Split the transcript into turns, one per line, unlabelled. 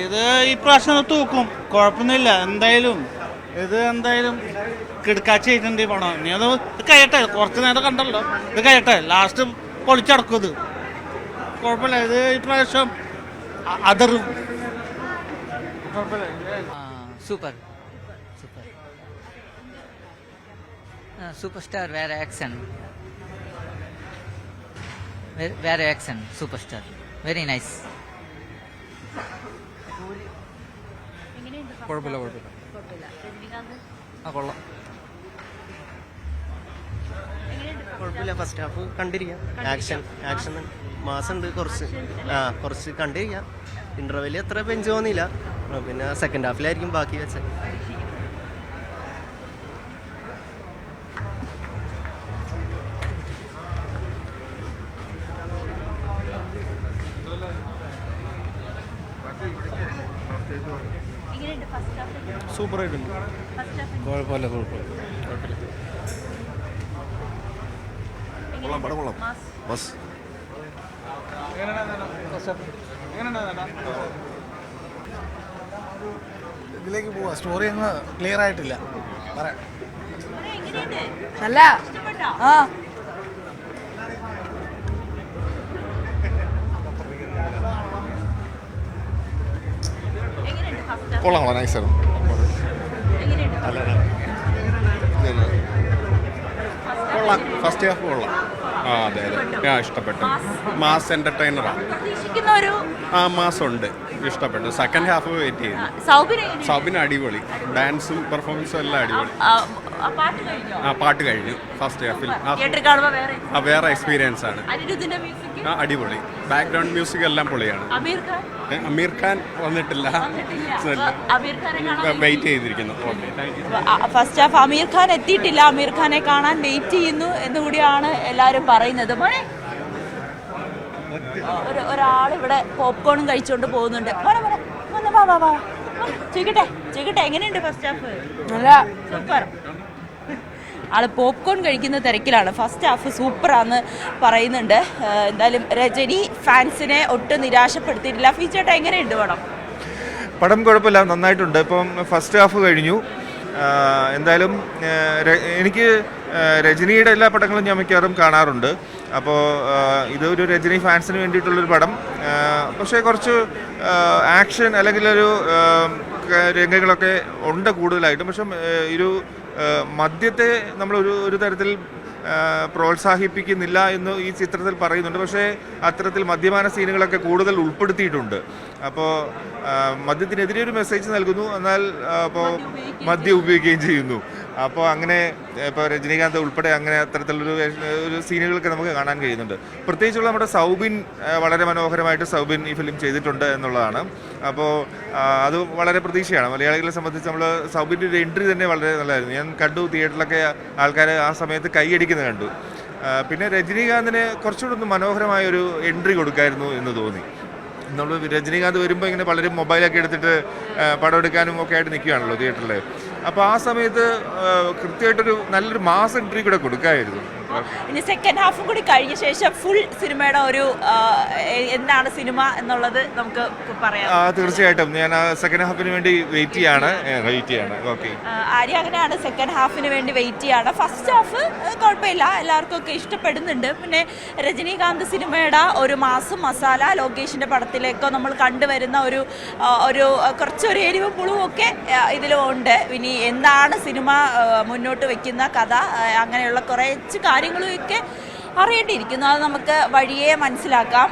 ഇത് ഈ പ്രാവശ്യം തൂക്കും, കുഴപ്പമൊന്നുമില്ല. എന്തായാലും കിടക്കാച്ച് ചെയ്തിട്ടുണ്ട് ഈ പണം. ഇനി അത് കഴിയട്ടെ, കുറച്ച് നേരം കണ്ടല്ലോ, ഇത് കഴിയട്ടെ, ലാസ്റ്റ് പൊളിച്ചടക്കും. ഇത് കുഴപ്പമില്ല, ഇത് ഈ പ്രാവശ്യം അതറും.
സൂപ്പർ superstar വേറെ ആക്ഷൻ superstar വെരി നൈസ്.
കുഴപ്പമില്ല കൊള്ളാം.
കുഴപ്പമില്ല, ഫസ്റ്റ് ഹാഫ് കണ്ടിരിക്കാം. ആക്ഷൻ മാസമുണ്ട്, കുറച്ച് കണ്ടിരിക്കാം. ഇന്റർവെല് അത്ര ബെഞ്ച് തോന്നിയില്ല. പിന്നെ സെക്കൻഡ് ഹാഫിലായിരിക്കും ബാക്കി വെച്ചത്.
സൂപ്പറായിട്ടുണ്ട്. കുഴപ്പമില്ല. കൊള്ളാം. ബസ് ഇതിലേക്ക് പോവാ. സ്റ്റോറി അങ്ങ് ക്ലിയർ ആയിട്ടില്ല. പറയാം.
നല്ല
കൊള്ളാം, നൈസാണ്. കൊള്ളാം, ഫസ്റ്റ് ഹാഫ് കൊള്ളാം. അതെ ഇഷ്ടപ്പെട്ടു. മാസ് എന്റർടൈനറാണ്. മാസമുണ്ട്, ഇഷ്ടപ്പെട്ടു. സെക്കൻഡ് ഹാഫ് വെയിറ്റ് ചെയ്യുന്നു. സൗബിന് അടിപൊളി, ഡാൻസും പെർഫോമൻസും എല്ലാം അടിപൊളി. പാട്ട് കഴിഞ്ഞു ഫസ്റ്റ് ഹാഫിൽ. വേറെ എക്സ്പീരിയൻസ് ആണ്. അടിപൊളി. ബാക്ക്ഗ്രൗണ്ട് മ്യൂസിക് എല്ലാം പൊളിയാണ്. അമീർ ഖാൻ വന്നിട്ടില്ല, വെയിറ്റ് ചെയ്തിരിക്കുന്നു.
ഫസ്റ്റ് ഹാഫ് അമീർ ഖാൻ എത്തിയിട്ടില്ല. അമീർ ഖാനെ കാണാൻ വെയിറ്റ് ചെയ്യുന്നു എന്നുകൂടിയാണ് എല്ലാവരും പറയുന്നത്. ഒരാൾ ഇവിടെ പോപ്കോണും കഴിച്ചുകൊണ്ട് പോകുന്നുണ്ട്. ചോദിക്കട്ടെ എങ്ങനെയുണ്ട് ഫസ്റ്റ് ഹാഫ്? നല്ല സൂപ്പർ. ആള് പോപ്കോൺ കഴിക്കുന്ന തിരക്കിലാണ്. ഫസ്റ്റ് ഹാഫ് സൂപ്പറാന്ന് പറയുന്നുണ്ട്. എന്തായാലും രജനി ഫാൻസിനെ ഒട്ടും നിരാശപ്പെടുത്തിയിട്ടില്ല. ഫീച്ചേട്ടാ എങ്ങനെയുണ്ട്
പടം? കുഴപ്പമില്ല, നന്നായിട്ടുണ്ട്. ഇപ്പം ഫസ്റ്റ് ഹാഫ് കഴിഞ്ഞു. എന്തായാലും എനിക്ക് രജനിയുടെ എല്ലാ പടങ്ങളും ഞാൻ മിക്കവാറും കാണാറുണ്ട്. അപ്പോൾ ഇതൊരു രജനി ഫാൻസിന് വേണ്ടിയിട്ടുള്ളൊരു പടം. പക്ഷേ കുറച്ച് ആക്ഷൻ അല്ലെങ്കിൽ ഒരു രംഗങ്ങളൊക്കെ ഉണ്ട് കൂടുതലായിട്ടും. പക്ഷെ ഒരു മദ്യത്തെ നമ്മൾ ഒരു തരത്തിൽ പ്രോത്സാഹിപ്പിക്കുന്നില്ല എന്ന് ഈ ചിത്രത്തിൽ പറയുന്നുണ്ട്. പക്ഷേ അത്തരത്തിൽ മദ്യപാന സീനുകളൊക്കെ കൂടുതൽ ഉൾപ്പെടുത്തിയിട്ടുണ്ട്. അപ്പോൾ മദ്യത്തിനെതിരെ ഒരു മെസ്സേജ് നൽകുന്നു, എന്നാൽ അപ്പോൾ മദ്യം ഉപയോഗിക്കുകയും ചെയ്യുന്നു. അപ്പോൾ അങ്ങനെ ഇപ്പോൾ രജനീകാന്ത് ഉൾപ്പെടെ അങ്ങനെ അത്തരത്തിലൊരു സീനുകളൊക്കെ നമുക്ക് കാണാൻ കഴിയുന്നുണ്ട്. പ്രത്യേകിച്ചുള്ള നമ്മുടെ സൗബിൻ വളരെ മനോഹരമായിട്ട് സൗബിൻ ഈ ഫിലിം ചെയ്തിട്ടുണ്ട് എന്നുള്ളതാണ്. അപ്പോൾ അത് വളരെ പ്രതീക്ഷയാണ്. മലയാളികളെ സംബന്ധിച്ച് നമ്മൾ സൗബിൻ്റെ ഒരു എൻട്രി തന്നെ വളരെ നല്ലതായിരുന്നു. ഞാൻ കണ്ടു, തിയേറ്ററിലൊക്കെ ആൾക്കാർ ആ സമയത്ത് കൈയടിക്കുന്നത് കണ്ടു. പിന്നെ രജനീകാന്തിന് കുറച്ചുകൂടെ ഒന്ന് മനോഹരമായൊരു എൻട്രി കൊടുക്കായിരുന്നു എന്ന് തോന്നി. നമ്മൾ രജനീകാന്ത് വരുമ്പോൾ ഇങ്ങനെ പലരും മൊബൈലൊക്കെ എടുത്തിട്ട് പടം എടുക്കാനും ഒക്കെ ആയിട്ട് നിൽക്കുകയാണല്ലോ തിയേറ്ററിൽ. അപ്പോൾ ആ സമയത്ത് കൃത്യമായിട്ടൊരു നല്ലൊരു മാസ് എൻട്രി കൂടെ കൊടുക്കാമായിരുന്നു.
ഇനി സെക്കൻഡ് ഹാഫും കൂടി കഴിഞ്ഞ ശേഷം ഫുൾ സിനിമയുടെ ഒരു എന്താണ് സിനിമ എന്നുള്ളത് നമുക്ക് പറയാം.
തീർച്ചയായിട്ടും ഞാൻ സെക്കൻഡ് ഹാഫിന് വേണ്ടി വെയിറ്റ് ചെയ്യാണ്. ഓക്കെ,
ആര്യ അങ്ങനെയാണ്, സെക്കൻഡ് ഹാഫിന് വേണ്ടി വെയിറ്റ് ചെയ്യാണ്. ഫസ്റ്റ് ഹാഫ് കുഴപ്പമില്ല, എല്ലാവർക്കും ഒക്കെ ഇഷ്ടപ്പെടുന്നുണ്ട്. പിന്നെ രജനീകാന്ത് സിനിമയുടെ ഒരു മാസം മസാല ലോകേഷിന്റെ പടത്തിലേക്കോ നമ്മൾ കണ്ടുവരുന്ന ഒരു കുറച്ചൊരു എരിവും പുളിവും ഒക്കെ ഇതിലും ഉണ്ട്. ഇനി എന്താണ് സിനിമ മുന്നോട്ട് വെക്കുന്ന കഥ, അങ്ങനെയുള്ള കുറച്ച് കാര്യങ്ങളും ഒക്കെ അറിയേണ്ടിയിരിക്കുന്നു. അത് നമുക്ക് വഴിയെ മനസ്സിലാക്കാം.